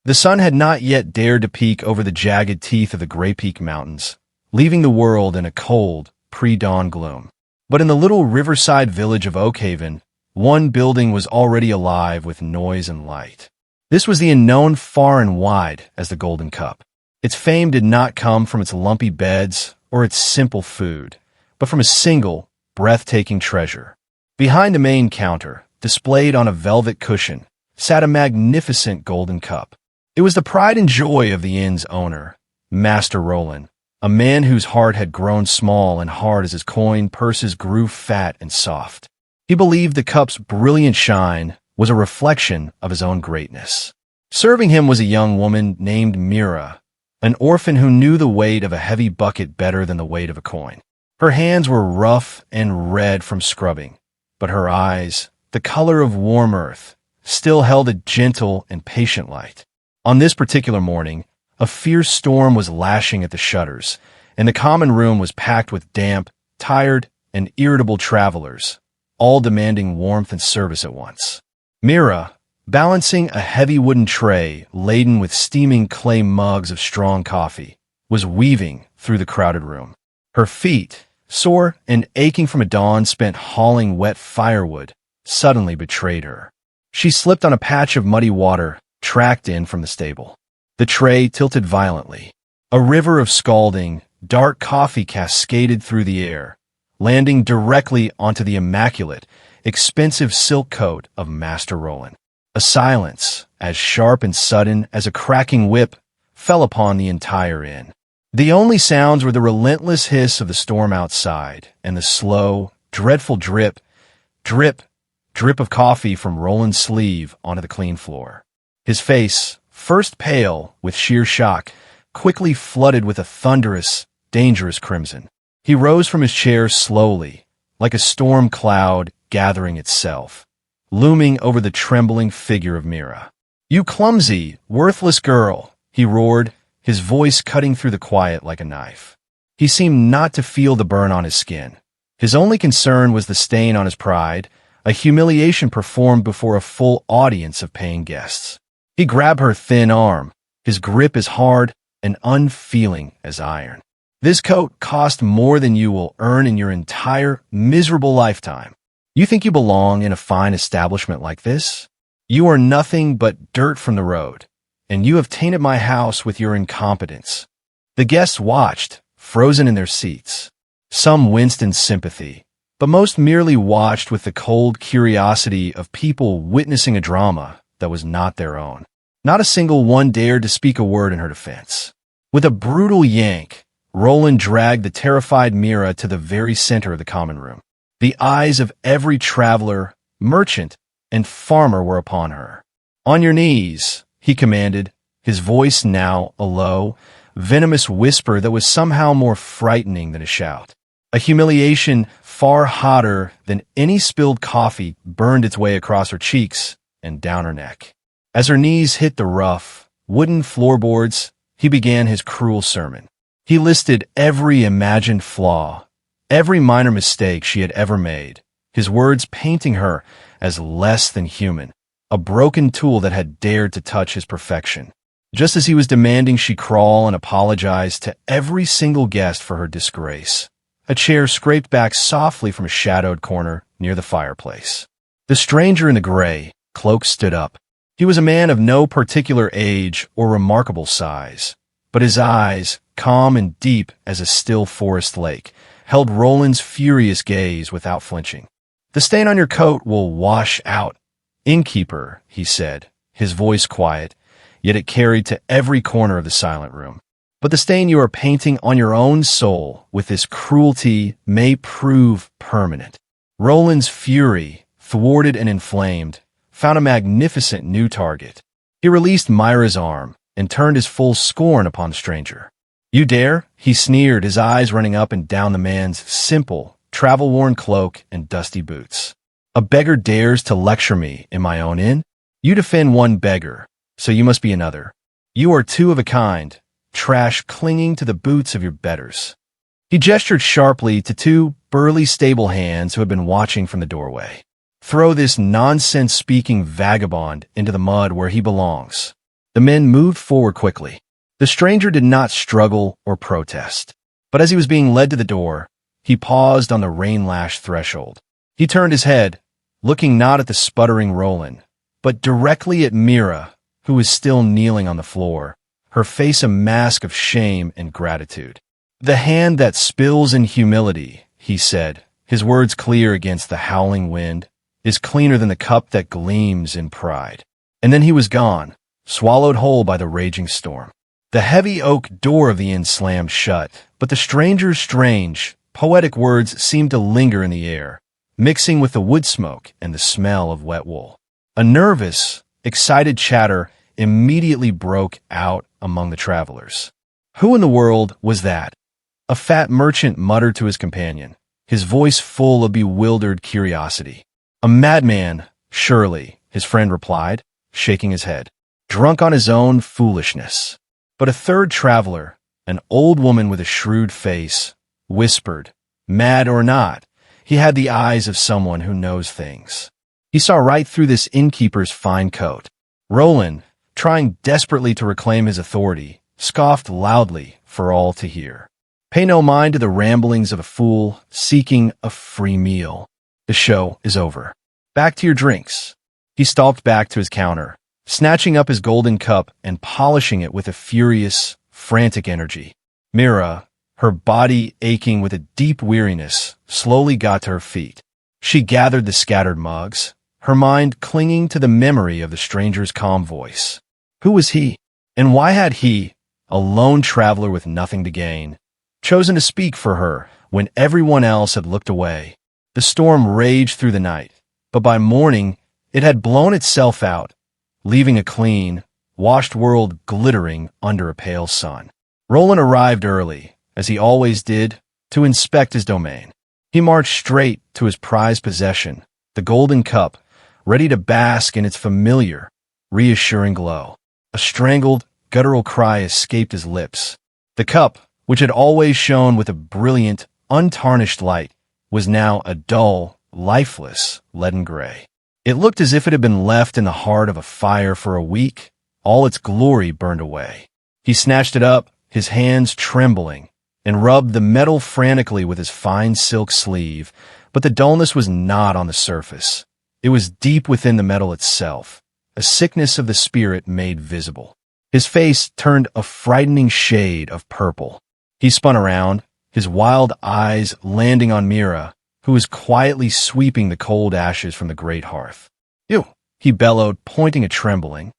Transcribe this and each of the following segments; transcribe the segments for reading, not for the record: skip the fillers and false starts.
The sun had not yet dared to peek over the jagged teeth of the Grey Peak Mountains, leaving the world in a cold, pre-dawn gloom. But in the little riverside village of Oakhaven, one building was already alive with noise and light. This was the inn known far and wide as the Golden Cup. Its fame did not come from its lumpy beds or its simple food, but from a single, breathtaking treasure. Behind the main counter, displayed on a velvet cushion, sat a magnificent golden cup. It was the pride and joy of the inn's owner, Master Roland, a man whose heart had grown small and hard as his coin purses grew fat and soft. He believed the cup's brilliant shine was a reflection of his own greatness. Serving him was a young woman named Mira, an orphan who knew the weight of a heavy bucket better than the weight of a coin. Her hands were rough and red from scrubbing, but her eyes, the color of warm earth, still held a gentle and patient light. On this particular morning, a fierce storm was lashing at the shutters, and the common room was packed with damp, tired, and irritable travelers, all demanding warmth and service at once. Mira, balancing a heavy wooden tray laden with steaming clay mugs of strong coffee, was weaving through the crowded room. Her feet, sore and aching from a dawn spent hauling wet firewood, suddenly betrayed her. She slipped on a patch of muddy water tracked in from the stable. The tray tilted violently. A river of scalding, dark coffee cascaded through the air, landing directly onto the immaculate, expensive silk coat of Master Roland. A silence, as sharp and sudden as a cracking whip, fell upon the entire inn. The only sounds were the relentless hiss of the storm outside and the slow, dreadful drip, drip, drip of coffee from Roland's sleeve onto the clean floor. His face, first pale with sheer shock, quickly flooded with a thunderous, dangerous crimson. He rose from his chair slowly, like a storm cloud gathering itself, looming over the trembling figure of Mira. "You clumsy, worthless girl," he roared, his voice cutting through the quiet like a knife. He seemed not to feel the burn on his skin. His only concern was the stain on his pride, a humiliation performed before a full audience of paying guests. He grabbed her thin arm, his grip as hard and unfeeling as iron. "This coat cost more than you will earn in your entire miserable lifetime. You think you belong in a fine establishment like this? You are nothing but dirt from the road, and you have tainted my house with your incompetence." The guests watched, frozen in their seats. Some winced in sympathy, but most merely watched with the cold curiosity of people witnessing a drama that was not their own. Not a single one dared to speak a word in her defense. With a brutal yank, Roland dragged the terrified Mira to the very center of the common room. The eyes of every traveler, merchant, and farmer were upon her. "On your knees," he commanded, his voice now a low, venomous whisper that was somehow more frightening than a shout. A humiliation far hotter than any spilled coffee burned its way across her cheeks and down her neck. As her knees hit the rough, wooden floorboards, he began his cruel sermon. He listed every imagined flaw, every minor mistake she had ever made, his words painting her as less than human, a broken tool that had dared to touch his perfection. Just as he was demanding she crawl and apologize to every single guest for her disgrace, a chair scraped back softly from a shadowed corner near the fireplace. The stranger in the gray cloak stood up. He was a man of no particular age or remarkable size, but his eyes, calm and deep as a still forest lake, held Roland's furious gaze without flinching. "The stain on your coat will wash out, innkeeper," he said, his voice quiet, yet it carried to every corner of the silent room. "But the stain you are painting on your own soul with this cruelty may prove permanent." Roland's fury, thwarted and inflamed, found a magnificent new target. He released Myra's arm and turned his full scorn upon the stranger. "You dare?" he sneered, his eyes running up and down the man's simple, travel-worn cloak and dusty boots. "A beggar dares to lecture me in my own inn? You defend one beggar, so you must be another. You are two of a kind, trash clinging to the boots of your betters." He gestured sharply to two burly stable hands who had been watching from the doorway. "Throw this nonsense-speaking vagabond into the mud where he belongs." The men moved forward quickly. The stranger did not struggle or protest. But as he was being led to the door, he paused on the rain-lashed threshold. He turned his head, looking not at the sputtering Roland, but directly at Mira, who was still kneeling on the floor, her face a mask of shame and gratitude. "The hand that spills in humility," he said, his words clear against the howling wind, "is cleaner than the cup that gleams in pride." And then he was gone, swallowed whole by the raging storm. The heavy oak door of the inn slammed shut, but the stranger's strange, poetic words seemed to linger in the air, mixing with the wood smoke and the smell of wet wool. A nervous, excited chatter immediately broke out among the travelers. Who in the world was that? A fat merchant muttered to his companion, his voice full of bewildered curiosity. "A madman, surely," his friend replied, shaking his head, "drunk on his own foolishness." But a third traveler, an old woman with a shrewd face, whispered, "Mad or not, he had the eyes of someone who knows things." He saw right through this innkeeper's fine coat. Roland, trying desperately to reclaim his authority, scoffed loudly for all to hear. "Pay no mind to the ramblings of a fool seeking a free meal. The show is over. Back to your drinks." He stalked back to his counter, snatching up his golden cup and polishing it with a furious, frantic energy. Mira, her body aching with a deep weariness, slowly got to her feet. She gathered the scattered mugs, her mind clinging to the memory of the stranger's calm voice. Who was he? And why had he, a lone traveler with nothing to gain, chosen to speak for her when everyone else had looked away? The storm raged through the night, but by morning it had blown itself out, leaving a clean, washed world glittering under a pale sun. Roland arrived early, as he always did, to inspect his domain. He marched straight to his prized possession, the golden cup, ready to bask in its familiar, reassuring glow. A strangled, guttural cry escaped his lips. The cup, which had always shone with a brilliant, untarnished light, was now a dull, lifeless, leaden gray. It looked as if it had been left in the heart of a fire for a week, all its glory burned away. He snatched it up, his hands trembling, and rubbed the metal frantically with his fine silk sleeve, but the dullness was not on the surface. It was deep within the metal itself, a sickness of the spirit made visible. His face turned a frightening shade of purple. He spun around, his wild eyes landing on Mira, who was quietly sweeping the cold ashes from the great hearth. "You," he bellowed, pointing a trembling,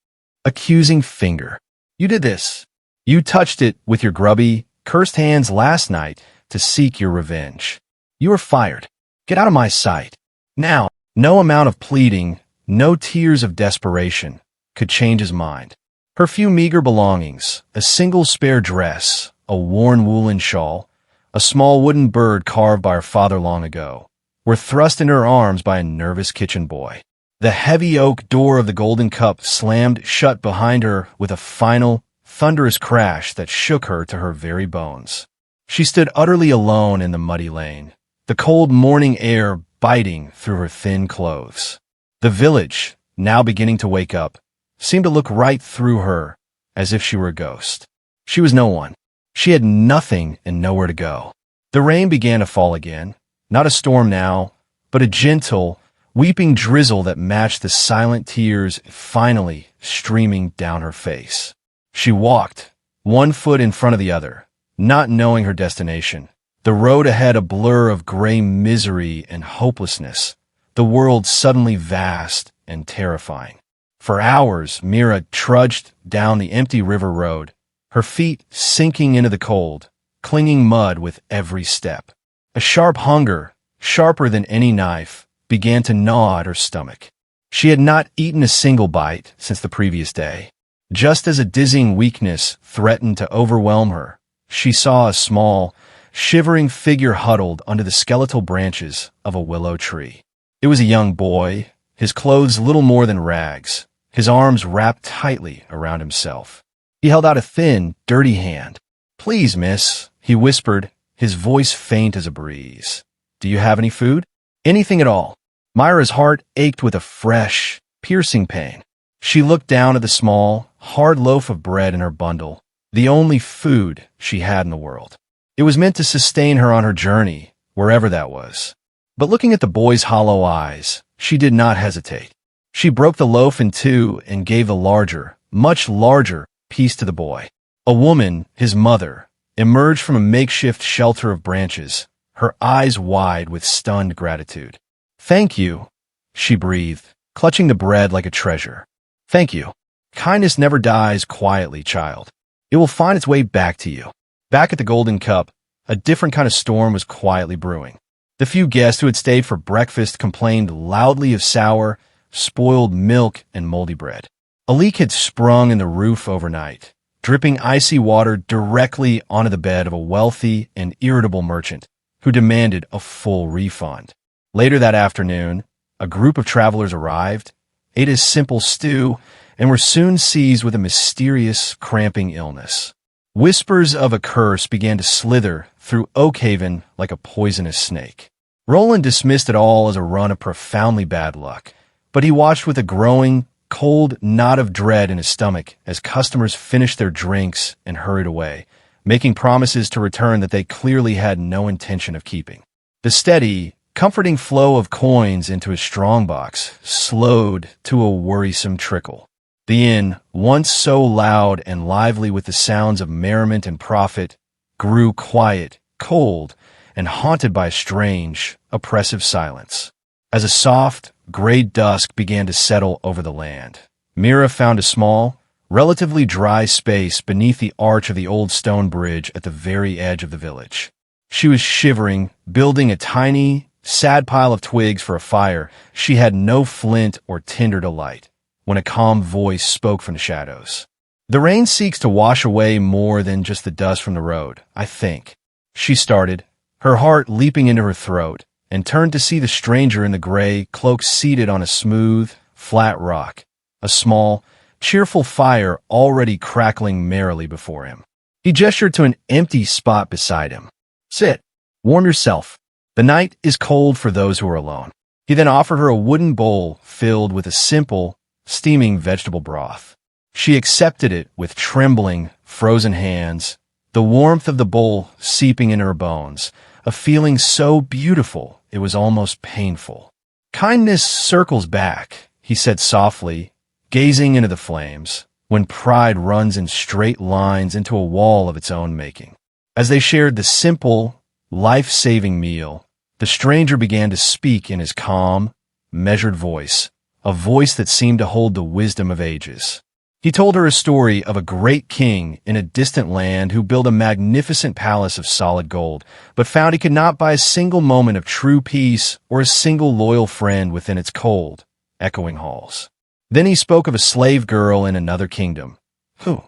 accusing finger. "You did this. You touched it with your grubby, cursed hands last night to seek your revenge. You are fired. Get out of my sight. Now." No amount of pleading, no tears of desperation, could change his mind. Her few meager belongings, a single spare dress, a worn woolen shawl, a small wooden bird carved by her father long ago, were thrust into her arms by a nervous kitchen boy. The heavy oak door of the golden cup slammed shut behind her with a final, thunderous crash that shook her to her very bones. She stood utterly alone in the muddy lane, the cold morning air biting through her thin clothes. The village, now beginning to wake up, seemed to look right through her, as if she were a ghost. She was no one. She had nothing and nowhere to go. The rain began to fall again, not a storm now, but a gentle, weeping drizzle that matched the silent tears finally streaming down her face. She walked, one foot in front of the other, not knowing her destination. The road ahead a blur of gray misery and hopelessness, the world suddenly vast and terrifying. For hours, Mira trudged down the empty river road, her feet sinking into the cold, clinging mud with every step. A sharp hunger, sharper than any knife, began to gnaw at her stomach. She had not eaten a single bite since the previous day. Just as a dizzying weakness threatened to overwhelm her, she saw a small, shivering figure huddled under the skeletal branches of a willow tree. It was a young boy, his clothes little more than rags, his arms wrapped tightly around himself. He held out a thin, dirty hand. "Please, miss," he whispered, his voice faint as a breeze. "Do you have any food? Anything at all?" Myra's heart ached with a fresh, piercing pain. She looked down at the small, hard loaf of bread in her bundle, the only food she had in the world. It was meant to sustain her on her journey, wherever that was. But looking at the boy's hollow eyes, she did not hesitate. She broke the loaf in two and gave the larger, much larger, piece to the boy. A woman, his mother, emerged from a makeshift shelter of branches, her eyes wide with stunned gratitude. "Thank you," she breathed, clutching the bread like a treasure. "Thank you. Kindness never dies quietly, child. It will find its way back to you." Back at the Golden Cup, a different kind of storm was quietly brewing. The few guests who had stayed for breakfast complained loudly of sour, spoiled milk and moldy bread. A leak had sprung in the roof overnight, dripping icy water directly onto the bed of a wealthy and irritable merchant who demanded a full refund. Later that afternoon, a group of travelers arrived, ate a simple stew, and were soon seized with a mysterious, cramping illness. Whispers of a curse began to slither through Oakhaven like a poisonous snake. Roland dismissed it all as a run of profoundly bad luck, but he watched with a growing, cold knot of dread in his stomach as customers finished their drinks and hurried away, making promises to return that they clearly had no intention of keeping. The steady, comforting flow of coins into his strongbox slowed to a worrisome trickle. The inn, once so loud and lively with the sounds of merriment and profit, grew quiet, cold, and haunted by a strange, oppressive silence. As a soft, gray dusk began to settle over the land, Mira found a small, relatively dry space beneath the arch of the old stone bridge at the very edge of the village. She was shivering, building a tiny, sad pile of twigs for a fire. She had no flint or tinder to light, when a calm voice spoke from the shadows. "The rain seeks to wash away more than just the dust from the road, I think." She started, her heart leaping into her throat, and turned to see the stranger in the gray cloak seated on a smooth, flat rock, a small, cheerful fire already crackling merrily before him. He gestured to an empty spot beside him. "Sit. Warm yourself. The night is cold for those who are alone." He then offered her a wooden bowl filled with a simple, steaming vegetable broth. She accepted it with trembling, frozen hands, the warmth of the bowl seeping into her bones, a feeling so beautiful it was almost painful. "Kindness circles back," he said softly, gazing into the flames, "when pride runs in straight lines into a wall of its own making." As they shared the simple, life-saving meal, the stranger began to speak in his calm, measured voice, a voice that seemed to hold the wisdom of ages. He told her a story of a great king in a distant land who built a magnificent palace of solid gold, but found he could not buy a single moment of true peace or a single loyal friend within its cold, echoing halls. Then he spoke of a slave girl in another kingdom, who,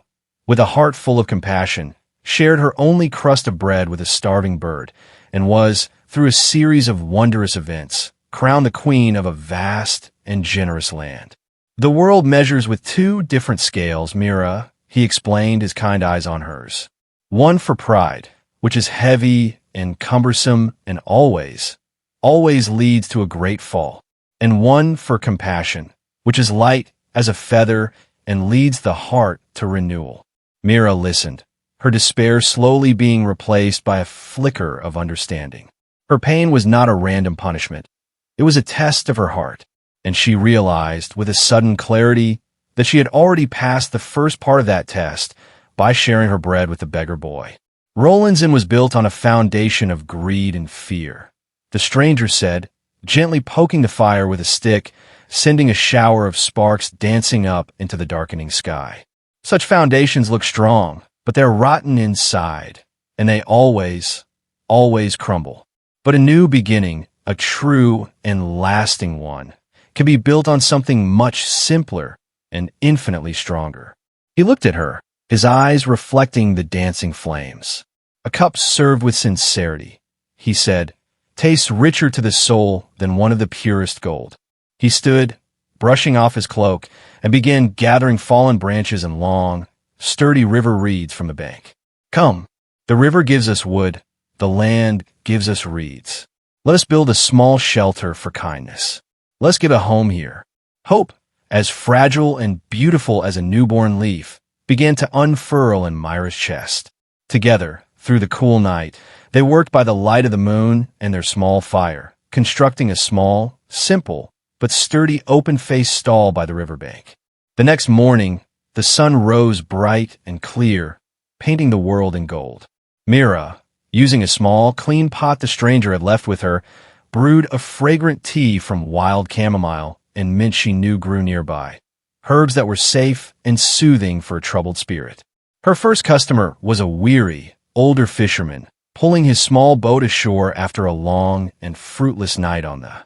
with a heart full of compassion, shared her only crust of bread with a starving bird, and was, through a series of wondrous events, crowned the queen of a vast and generous land. "The world measures with two different scales, Mira," he explained, his kind eyes on hers. "One for pride, which is heavy and cumbersome and always leads to a great fall, and one for compassion, which is light as a feather and leads the heart to renewal." Mira listened, her despair slowly being replaced by a flicker of understanding. Her pain was not a random punishment. It was a test of her heart, and she realized with a sudden clarity that she had already passed the first part of that test by sharing her bread with the beggar boy. Roland's Inn was built on a foundation of greed and fear, the stranger said, gently poking the fire with a stick, sending a shower of sparks dancing up into the darkening sky. "Such foundations look strong, but they're rotten inside, and they always crumble. But a new beginning, a true and lasting one, can be built on something much simpler and infinitely stronger." He looked at her, his eyes reflecting the dancing flames. "A cup served with sincerity," he said, "tastes richer to the soul than one of the purest gold." He stood, brushing off his cloak, and began gathering fallen branches and long, sturdy river reeds from the bank. "Come, the river gives us wood, the land gives us reeds. Let us build a small shelter for kindness. Let's give a home here. Hope, as fragile and beautiful as a newborn leaf, began to unfurl in Myra's chest. Together, through the cool night, they worked by the light of the moon and their small fire, constructing a small, simple, but sturdy open-faced stall by the riverbank. The next morning, the sun rose bright and clear, painting the world in gold. Myra, using a small, clean pot the stranger had left with her, brewed a fragrant tea from wild chamomile and mint she knew grew nearby, herbs that were safe and soothing for a troubled spirit. Her first customer was a weary, older fisherman, pulling his small boat ashore after a long and fruitless night on the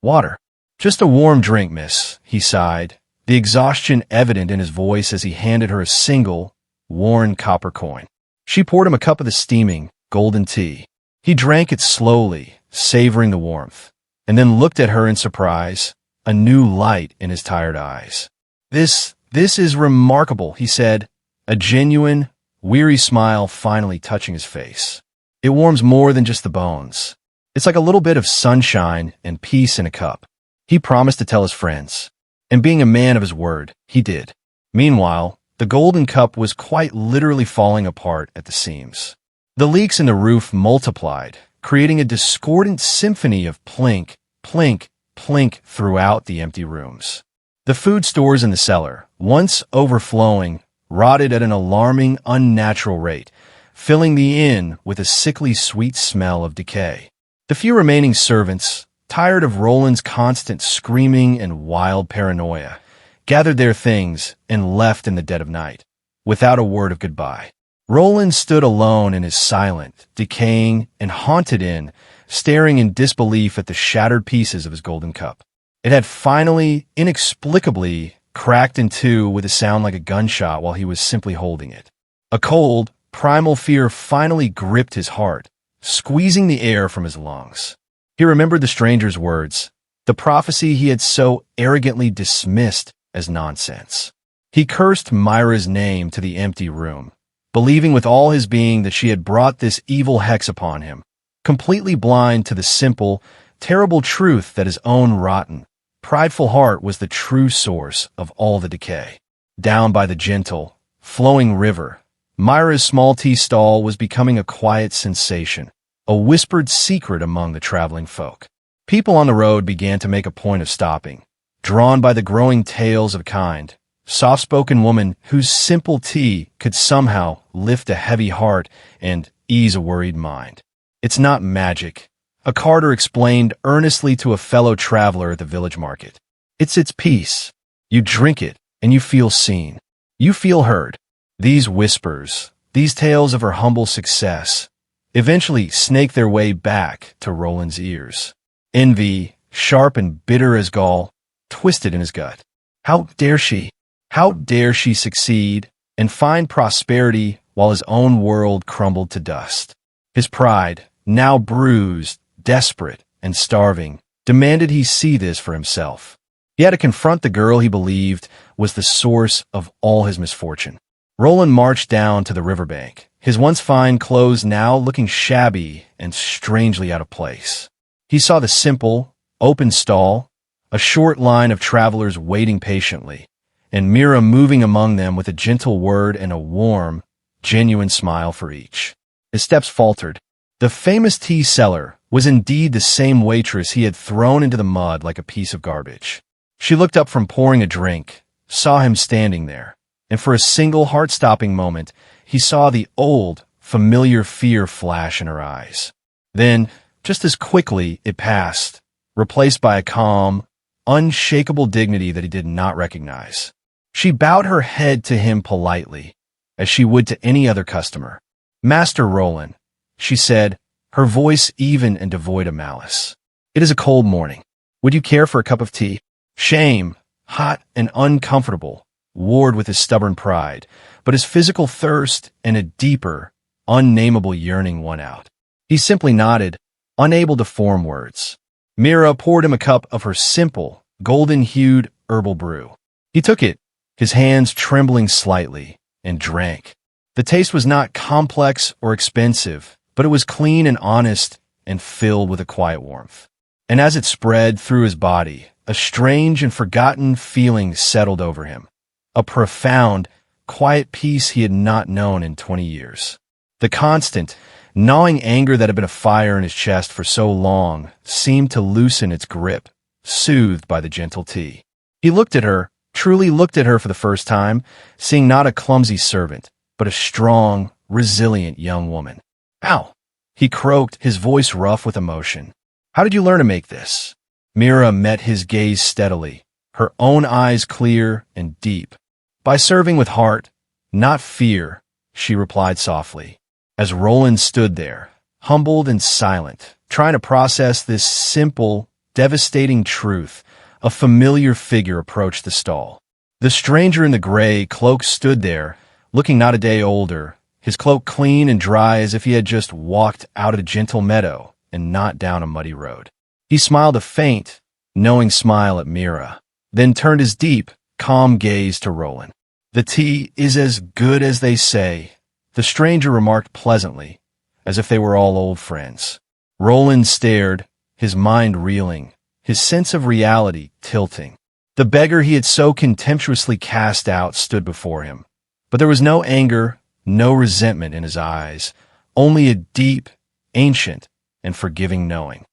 water. "Just a warm drink, miss," he sighed, the exhaustion evident in his voice as he handed her a single, worn copper coin. She poured him a cup of the steaming, golden tea. He drank it slowly, savoring the warmth, and then looked at her in surprise, a new light in his tired eyes. This is remarkable," he said, a genuine, weary smile finally touching his face. "It warms more than just the bones. It's like a little bit of sunshine and peace in a cup." He promised to tell his friends, and being a man of his word, he did. Meanwhile, the golden cup was quite literally falling apart at the seams. The leaks in the roof multiplied, creating a discordant symphony of plink, plink, plink throughout the empty rooms. The food stores in the cellar, once overflowing, rotted at an alarming, unnatural rate, filling the inn with a sickly sweet smell of decay. The few remaining servants, tired of Roland's constant screaming and wild paranoia, gathered their things and left in the dead of night, without a word of goodbye. Roland stood alone in his silent, decaying, and haunted inn, staring in disbelief at the shattered pieces of his golden cup. It had finally, inexplicably, cracked in two with a sound like a gunshot while he was simply holding it. A cold, primal fear finally gripped his heart, squeezing the air from his lungs. He remembered the stranger's words, the prophecy he had so arrogantly dismissed as nonsense. He cursed Myra's name to the empty room, believing with all his being that she had brought this evil hex upon him, completely blind to the simple, terrible truth that his own rotten, prideful heart was the true source of all the decay. Down by the gentle, flowing river, Myra's small tea stall was becoming a quiet sensation, a whispered secret among the traveling folk. People on the road began to make a point of stopping, drawn by the growing tales of a kind, soft-spoken woman whose simple tea could somehow lift a heavy heart and ease a worried mind. "It's not magic," a carter explained earnestly to a fellow traveler at the village market. "It's its peace. You drink it, and you feel seen. You feel heard." These whispers, these tales of her humble success, eventually snaked their way back to Roland's ears. Envy, sharp and bitter as gall, twisted in his gut. How dare she? How dare she succeed and find prosperity while his own world crumbled to dust? His pride, now bruised, desperate, and starving, demanded he see this for himself. He had to confront the girl he believed was the source of all his misfortune. Roland marched down to the riverbank, his once fine clothes now looking shabby and strangely out of place. He saw the simple, open stall, a short line of travelers waiting patiently, and Myra moving among them with a gentle word and a warm, genuine smile for each. His steps faltered. The famous tea seller was indeed the same waitress he had thrown into the mud like a piece of garbage. She looked up from pouring a drink, saw him standing there, and for a single heart-stopping moment, he saw the old, familiar fear flash in her eyes. Then, just as quickly, it passed, replaced by a calm, unshakable dignity that he did not recognize. She bowed her head to him politely, as she would to any other customer. "Master Roland," she said, her voice even and devoid of malice. "It is a cold morning. Would you care for a cup of tea?" Shame, hot and uncomfortable, warred with his stubborn pride, but his physical thirst and a deeper, unnameable yearning won out. He simply nodded, unable to form words. Myra poured him a cup of her simple, golden-hued herbal brew. He took it, his hands trembling slightly, and drank. The taste was not complex or expensive, but it was clean and honest and filled with a quiet warmth. And as it spread through his body, A strange and forgotten feeling settled over him. A profound, quiet peace he had not known in 20 years. The constant, gnawing anger that had been a fire in his chest for so long seemed to loosen its grip, soothed by the gentle tea. He looked at her, truly looked at her for the first time, seeing not a clumsy servant, but a strong, resilient young woman. "Ow!" he croaked, his voice rough with emotion. "How did you learn to make this?" Mira met his gaze steadily, her own eyes clear and deep. "By serving with heart, not fear," she replied softly. As Roland stood there, humbled and silent, trying to process this simple, devastating truth, a familiar figure approached the stall. The stranger in the gray cloak stood there, looking not a day older, his cloak clean and dry as if he had just walked out a gentle meadow and not down a muddy road. He smiled a faint, knowing smile at Mira, then turned his deep, calm gaze to Roland. "The tea is as good as they say," the stranger remarked pleasantly, as if they were all old friends. Roland stared, his mind reeling, his sense of reality tilting. The beggar he had so contemptuously cast out stood before him, but there was no anger, no resentment in his eyes, only a deep, ancient, and forgiving knowing.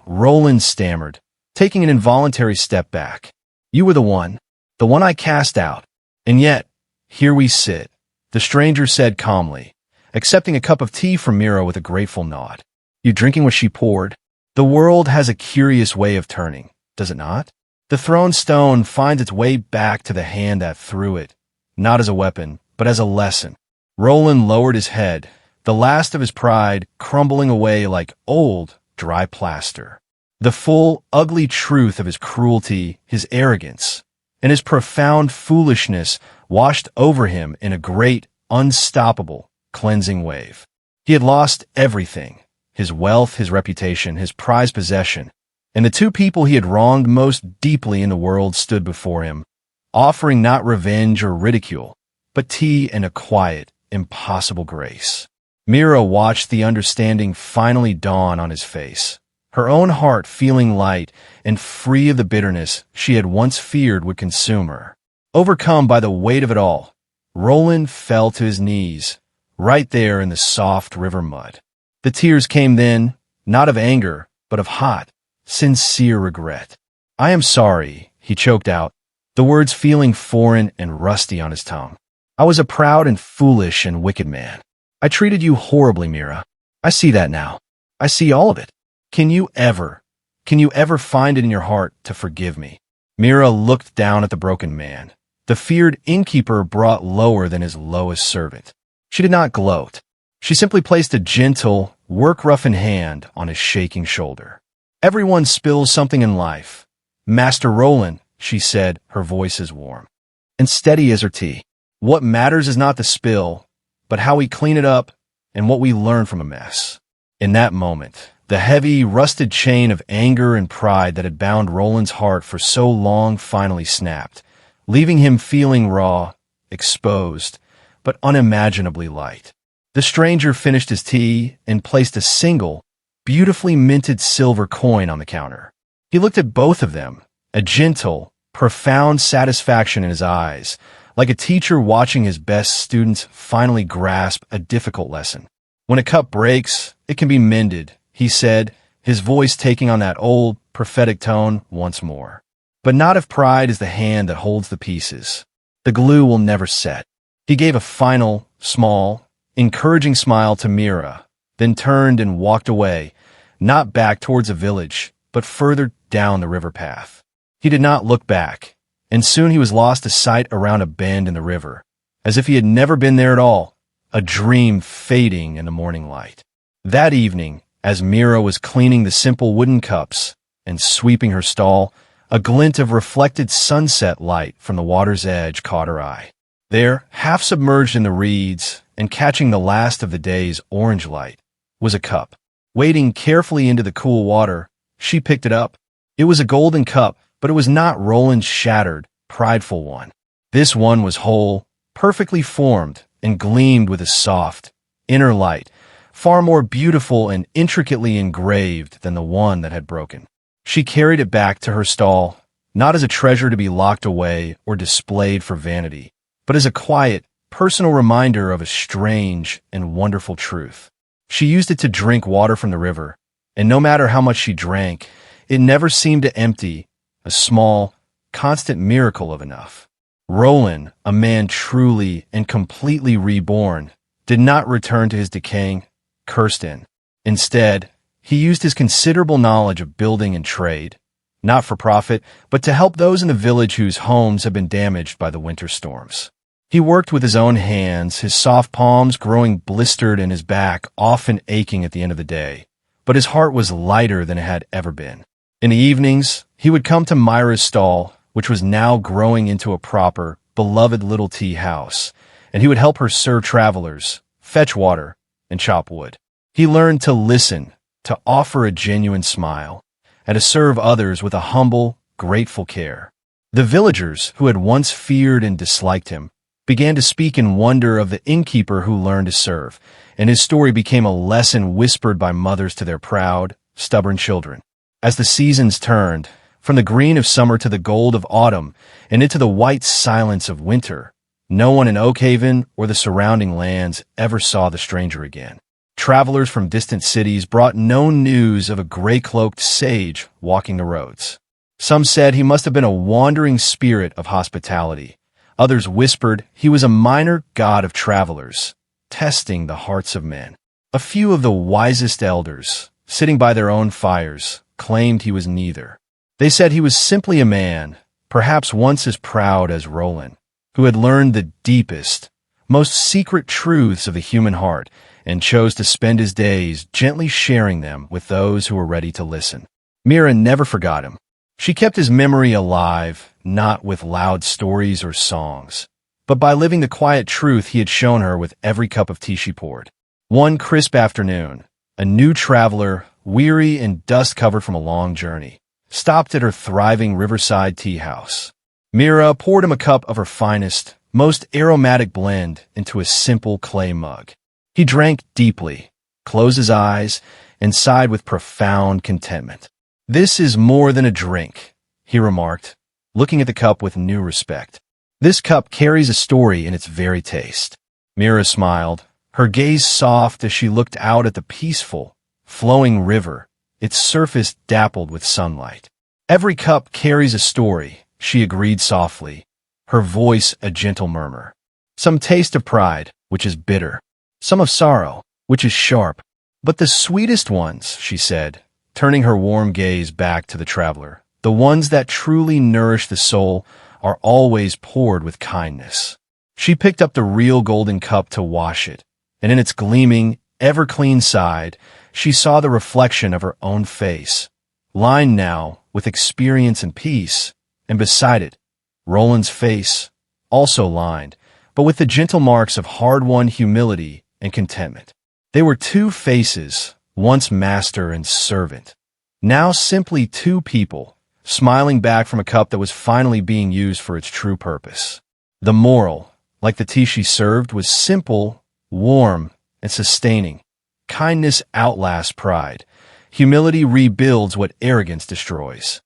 Roland stammered, taking an involuntary step back. "You were the one I cast out. And yet, here we sit," the stranger said calmly, accepting a cup of tea from Mira with a grateful nod. "You drinking what she poured? The world has a curious way of turning, does it not? The thrown stone finds its way back to the hand that threw it, not as a weapon, but as a lesson." Roland lowered his head, the last of his pride crumbling away like old, dry plaster. The full, ugly truth of his cruelty, his arrogance, and his profound foolishness washed over him in a great, unstoppable, cleansing wave. He had lost everything, his wealth, his reputation, his prized possession, and the two people he had wronged most deeply in the world stood before him, offering not revenge or ridicule, but tea and a quiet, impossible grace. Mira watched the understanding finally dawn on his face, her own heart feeling light and free of the bitterness she had once feared would consume her. Overcome by the weight of it all, Roland fell to his knees, right there in the soft river mud. The tears came then, not of anger, but of hot, sincere regret. "I am sorry," he choked out, the words feeling foreign and rusty on his tongue. "I was a proud and foolish and wicked man. I treated you horribly, Mira. I see that now. I see all of it. Can you ever find it in your heart to forgive me?" Mira looked down at the broken man, the feared innkeeper brought lower than his lowest servant. She did not gloat. She simply placed a gentle, work-roughened hand on his shaking shoulder. "Everyone spills something in life. Master Roland," she said, her voice as warm and steady as her tea. "What matters is not the spill, but how we clean it up and what we learn from a mess." In that moment, the heavy, rusted chain of anger and pride that had bound Roland's heart for so long finally snapped, leaving him feeling raw, exposed, but unimaginably light. The stranger finished his tea and placed a single, beautifully minted silver coin on the counter. He looked at both of them, a gentle, profound satisfaction in his eyes, like a teacher watching his best students finally grasp a difficult lesson. "When a cup breaks, it can be mended," he said, his voice taking on that old, prophetic tone once more. "But not if pride is the hand that holds the pieces. The glue will never set." He gave a final, small, encouraging smile to Mira, then turned and walked away, not back towards the village, but further down the river path. He did not look back, and soon he was lost to sight around a bend in the river, as if he had never been there at all, a dream fading in the morning light. That evening, as Mira was cleaning the simple wooden cups and sweeping her stall, a glint of reflected sunset light from the water's edge caught her eye. There, half submerged in the reeds and catching the last of the day's orange light, was a cup. Wading carefully into the cool water, she picked it up. It was a golden cup, but it was not Roland's shattered, prideful one. This one was whole, perfectly formed, and gleamed with a soft, inner light, far more beautiful and intricately engraved than the one that had broken. She carried it back to her stall, not as a treasure to be locked away or displayed for vanity, but as a quiet, personal reminder of a strange and wonderful truth. She used it to drink water from the river, and no matter how much she drank, it never seemed to empty, a small, constant miracle of enough. Roland, a man truly and completely reborn, did not return to his decaying, cursed inn. Instead, he used his considerable knowledge of building and trade, not for profit, but to help those in the village whose homes had been damaged by the winter storms. He worked with his own hands, his soft palms growing blistered and his back often aching at the end of the day, but his heart was lighter than it had ever been. In the evenings, he would come to Myra's stall, which was now growing into a proper, beloved little tea house, and he would help her serve travelers, fetch water, and chop wood. He learned to listen, to offer a genuine smile, and to serve others with a humble, grateful care. The villagers, who had once feared and disliked him, began to speak in wonder of the innkeeper who learned to serve, and his story became a lesson whispered by mothers to their proud, stubborn children. As the seasons turned, from the green of summer to the gold of autumn, and into the white silence of winter, no one in Oakhaven or the surrounding lands ever saw the stranger again. Travelers from distant cities brought no news of a gray-cloaked sage walking the roads. Some said he must have been a wandering spirit of hospitality. Others whispered he was a minor god of travelers, testing the hearts of men. A few of the wisest elders, sitting by their own fires, claimed he was neither. They said he was simply a man, perhaps once as proud as Roland, who had learned the deepest, most secret truths of the human heart and chose to spend his days gently sharing them with those who were ready to listen. Mira never forgot him. She kept his memory alive, not with loud stories or songs, but by living the quiet truth he had shown her with every cup of tea she poured. One crisp afternoon, a new traveler, weary and dust-covered from a long journey, stopped at her thriving riverside tea house. Mira poured him a cup of her finest, most aromatic blend into a simple clay mug. He drank deeply, closed his eyes, and sighed with profound contentment. "This is more than a drink," he remarked, looking at the cup with new respect. "This cup carries a story in its very taste." Mira smiled, her gaze soft as she looked out at the peaceful, flowing river, its surface dappled with sunlight. "Every cup carries a story," she agreed softly, her voice a gentle murmur. "Some taste of pride, which is bitter. Some of sorrow, which is sharp. But the sweetest ones," she said, turning her warm gaze back to the traveler, "the ones that truly nourish the soul, are always poured with kindness." She picked up the real golden cup to wash it, and in its gleaming, ever-clean side, she saw the reflection of her own face, lined now with experience and peace, and beside it, Roland's face, also lined, but with the gentle marks of hard-won humility and contentment. They were two faces, once master and servant, now simply two people, smiling back from a cup that was finally being used for its true purpose. The moral, like the tea she served, was simple, warm, and sustaining. Kindness outlasts pride. Humility rebuilds what arrogance destroys.